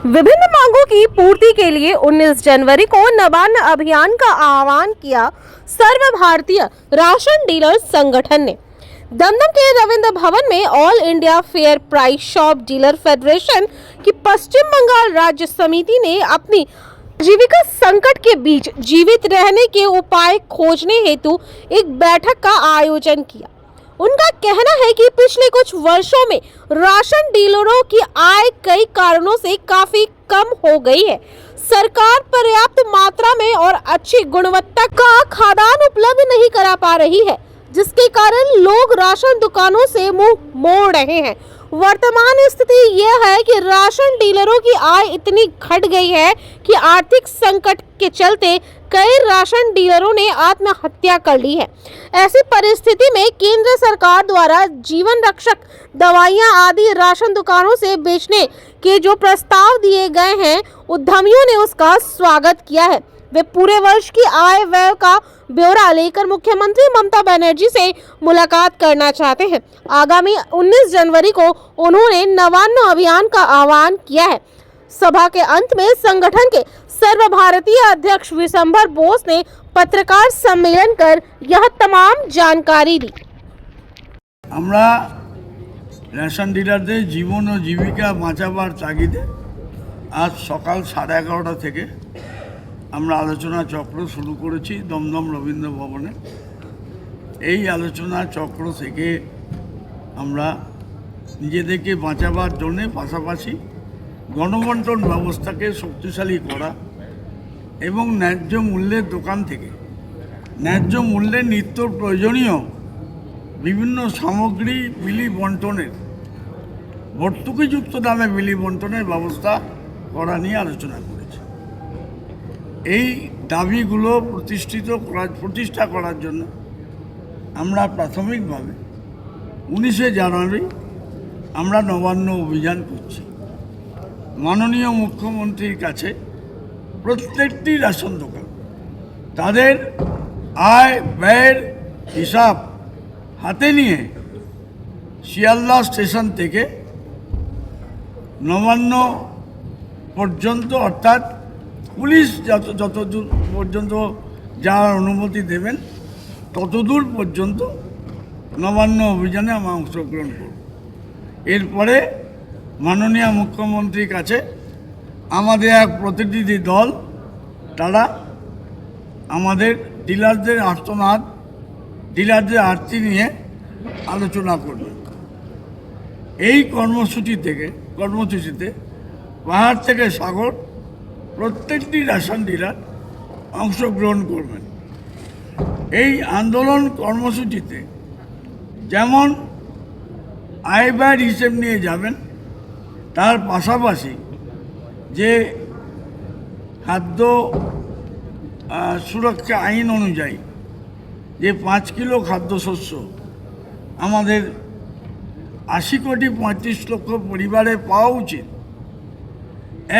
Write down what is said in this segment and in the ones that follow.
विभिन्न मांगों की पूर्ति के लिए 19 जनवरी को नवान्न अभियान का आह्वान किया सर्व भारतीय राशन डीलर संगठन ने। दमदम के रविंद्र भवन में all India fair price shop dealer federation की पश्चिम बंगाल राज्य समिति ने अपनी जीविका संकट के बीच जीवित रहने के उपाय खोजने हेतु एक बैठक का आयोजन किया। उनका कहना है कि पिछले कुछ वर्षों में राशन डीलरों की आय कई कारणों से काफी कम हो गई है। सरकार पर्याप्त मात्रा में और अच्छी गुणवत्ता का खाद्यान्न उपलब्ध नहीं करा पा रही है, जिसके कारण लोग राशन दुकानों से मुंह मोड़ रहे हैं। वर्तमान स्थिति यह है कि राशन डीलरों की आय इतनी घट गई है कि आर्थिक संकट के चलते कई राशन डीलरों ने आत्महत्या कर ली है। ऐसी परिस्थिति में केंद्र सरकार द्वारा जीवन रक्षक दवाइयां आदि राशन दुकानों से बेचने के जो प्रस्ताव दिए गए हैं, उद्यमियों ने उसका स्वागत किया है। वे पूरे वर्ष की आय व्यय का ब्यौरा लेकर मुख्यमंत्री ममता बनर्जी से मुलाकात करना चाहते हैं। आगामी 19 जनवरी को उन्होंने नवान्न अभियान का आह्वान किया है। सभा के अंत में संगठन के सर्वभारतीय अध्यक्ष विशंबर बोस ने पत्रकार सम्मेलन कर यह तमाम जानकारी दी। আমরা রেশন ডিলারদের জীবন ও জীবিকা বাঁচাবার তাগিদে আজ সকাল 11:30 থেকে আমরা আলোচনা চক্র শুরু করেছি দমদম রবীন্দ্র ভবনে। এই আলোচনা চক্র থেকে আমরা নিজেদেরকে বাঁচাবার জন্য পাশাপাশি গণবন্টন ব্যবস্থাকে শক্তিশালী করা এবং ন্যায্য মূল্যের দোকান থেকে ন্যায্য মূল্যে নিত্য প্রয়োজনীয় বিভিন্ন সামগ্রী বিলি বন্টনের ভর্তুকিযুক্ত দামে বিলি বন্টনের ব্যবস্থা করা নিয়ে আলোচনা করেছে। এই দাবিগুলো প্রতিষ্ঠা করার জন্য আমরা প্রাথমিকভাবে 19 জানুয়ারি আমরা নবান্ন অভিযান করছি। মাননীয় মুখ্যমন্ত্রীর কাছে প্রত্যেকটি রেশন দোকান তাদের আয় ব্যয়ের হিসাব হাতে নিয়ে শিয়ালদা স্টেশন থেকে নবান্ন পর্যন্ত, অর্থাৎ পুলিশ যতদূর পর্যন্ত যাওয়ার অনুমতি দেবেন ততদূর পর্যন্ত নবান্ন অভিযানে আমরা অংশগ্রহণ করব। এরপরে মাননীয় মুখ্যমন্ত্রীর কাছে আমাদের এক প্রতিনিধি দল তারা আমাদের ডিলারদের আর্তনাদ, ডিলারদের আর্তি নিয়ে আলোচনা করবেন। এই কর্মসূচিতে পাহাড় থেকে সাগর প্রত্যেকটি রেশন ডিলার অংশগ্রহণ করবেন। এই আন্দোলন কর্মসূচিতে যেমন আয় ব্যয়ের হিসেব নিয়ে যাবেন, তার পাশাপাশি যে খাদ্য সুরক্ষা আইন অনুযায়ী যে 5 কিলো খাদ্যশস্য আমাদের 80 কোটি 35 লক্ষ পরিবারে পাওয়া উচিত,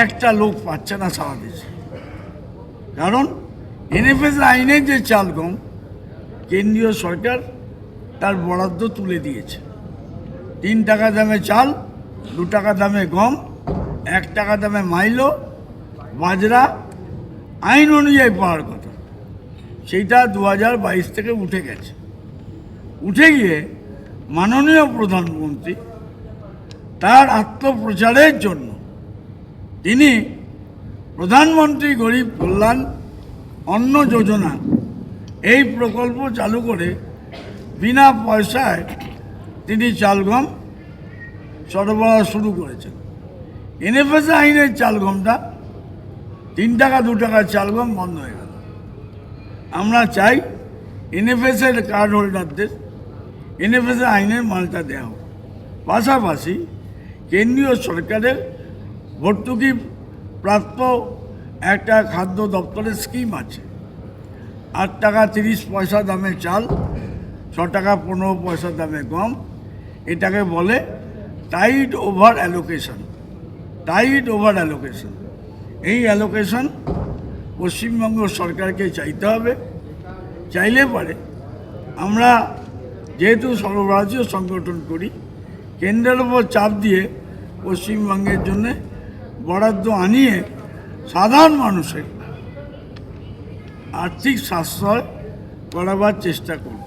একটা লোক পাচ্ছে না সারা দেশে। কারণ এনএফএস আইনের যে চাল গম কেন্দ্রীয় সরকার তার বরাদ্দ তুলে দিয়েছে। 3 টাকা দামে চাল, 2 টাকা দামে গম, 1 টাকা দামে মাইলো, বাজরা আইন অনুযায়ী পাওয়ার কথা, সেইটা 2022 থেকে উঠে গেছে। উঠে গিয়ে মাননীয় প্রধানমন্ত্রী তার আত্মপ্রচারের জন্য তিনি প্রধানমন্ত্রী গরিব কল্যাণ অন্ন যোজনা এই প্রকল্প চালু করে বিনা পয়সায় তিনি চালগম সরবরাহ শুরু করেছেন। এনএফএস আইনের চালগমটা 3 টাকা 2 টাকার চালগম বন্ধ হয়ে গেল। আমরা চাই এনএফএসের কার্ড হোল্ডারদের এনএফএস আইনের মালটা দেওয়া হোক। পাশাপাশি কেন্দ্রীয় সরকারের ভর্তুকি প্রাপ্ত একটা খাদ্য দপ্তরের স্কিম আছে। 8 টাকা 30 পয়সা দামে চাল, 6 টাকা 15 পয়সা দামে গম, এটাকে বলে টাইড ওভার অ্যালোকেশন। এই অ্যালোকেশন পশ্চিমবঙ্গ সরকারকে চাইতে হবে। চাইলে পরে আমরা যেহেতু সর্বভারতীয় সংগঠন করি, কেন্দ্রের উপর চাপ দিয়ে পশ্চিমবঙ্গের জন্য বরাদ্দ আনিয়ে সাধারণ মানুষের আর্থিক সাশ্রয় করাবার চেষ্টা করব।